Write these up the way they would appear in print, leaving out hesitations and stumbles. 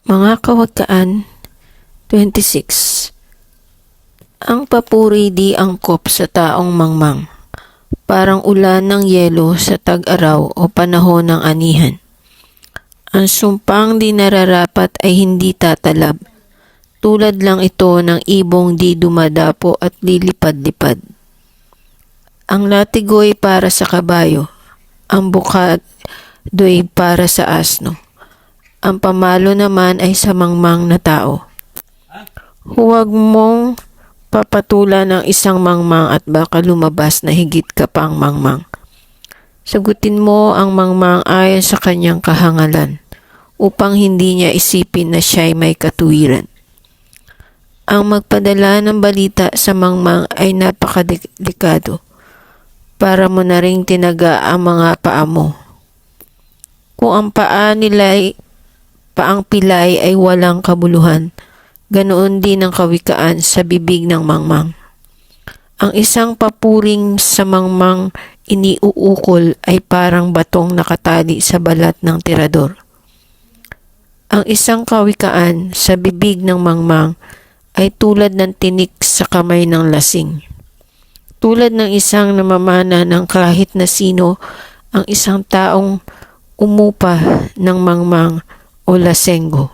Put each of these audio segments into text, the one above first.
Mga kawakaan, 26. Ang papuri di angkop sa taong mangmang, parang ulan ng yelo sa tag-araw o panahon ng anihan. Ang sumpang di nararapat ay hindi tatalab, tulad lang ito ng ibong di dumadapo at lilipad-lipad. Ang latigoy para sa kabayo, ang bukado'y para sa asno. Ang pamalo naman ay sa mangmang na tao. Huwag mong papatulan ng isang mangmang at baka lumabas na higit ka pang mangmang. Sagutin mo ang mangmang ayon sa kanyang kahangalan upang hindi niya isipin na siya'y may katuwiran. Ang magpadala ng balita sa mangmang ay napakadelikado para mo na ring tinaga ang mga paa mo. Kung ang paang pilay ay walang kabuluhan, ganoon din ang kawikaan sa bibig ng mangmang. Ang isang papuring sa mangmang iniuukol ay parang batong nakatali sa balat ng tirador. Ang isang kawikaan sa bibig ng mangmang ay tulad ng tinik sa kamay ng lasing. Tulad ng isang namamana ng kahit na sino, ang isang taong umupa ng mangmang o lasenggo.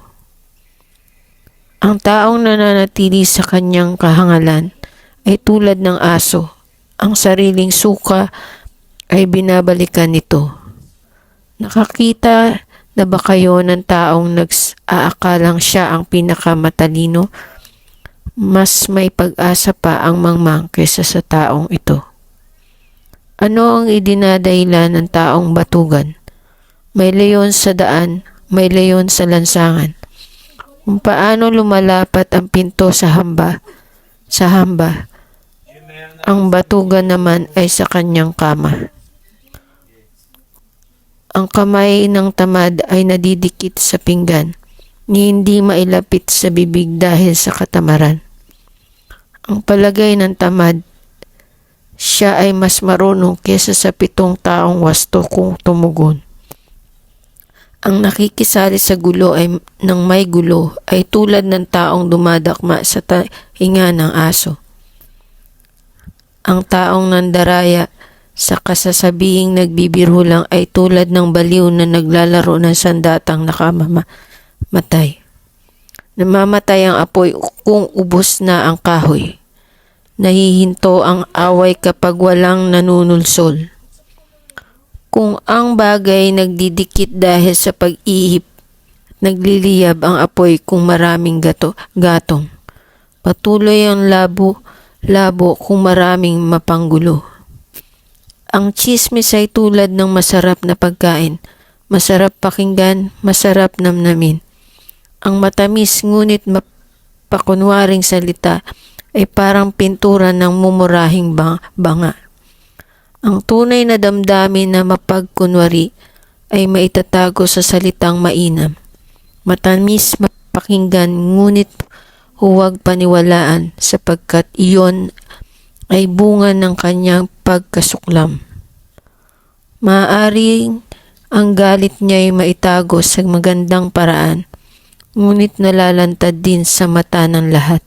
Ang taong nananatili sa kanyang kahangalan ay tulad ng aso. Ang sariling suka ay binabalikan nito. Nakakita na ba kayo ng taong nag-aakalang siya ang pinakamatalino? Mas may pag-asa pa ang mangmang kaysa sa taong ito. Ano ang idinadahilan ng taong batugan? May leon sa daan, may leon sa lansangan. Kung paano lumalapat ang pinto sa hamba, ang batugan naman ay sa kanyang kama. Ang kamay ng tamad ay nadidikit sa pinggan, ni hindi mailapit sa bibig dahil sa katamaran. Ang palagay ng tamad, siya ay mas marunong kesa sa 7 taong wasto kung tumugon. Ang nakikisali sa gulo ay ng may gulo ay tulad ng taong dumadakma sa tainga ng aso. Ang taong nandaraya sa kasasabihing nagbibiro lang ay tulad ng baliw na naglalaro ng sandatang nakamamatay. Namamatay ang apoy kung ubos na ang kahoy. Nahihinto ang away kapag walang nanunulsol. Kung ang bagay nagdidikit dahil sa pag-ihip, nagliliyab ang apoy kung maraming gatong. Patuloy ang labo kung maraming mapanggulo. Ang chismis ay tulad ng masarap na pagkain. Masarap pakinggan, masarap namnamin. Ang matamis ngunit mapakunwaring salita ay parang pintura ng mumurahing banga. Ang tunay na damdamin na mapagkunwari ay maitatago sa salitang mainam. Matamis mapakinggan ngunit huwag paniwalaan sapagkat iyon ay bunga ng kanyang pagkasuklam. Maaaring ang galit niya ay maitago sa magandang paraan, ngunit nalalantad din sa mata ng lahat.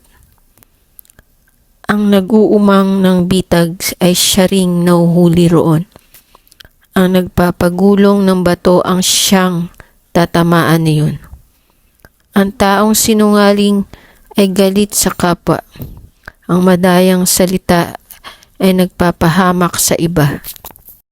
Ang nag-uumang ng bitag ay siya ring nauhuli roon. Ang nagpapagulong ng bato ang siyang tatamaan niyon. Ang taong sinungaling ay galit sa kapwa. Ang madayang salita ay nagpapahamak sa iba.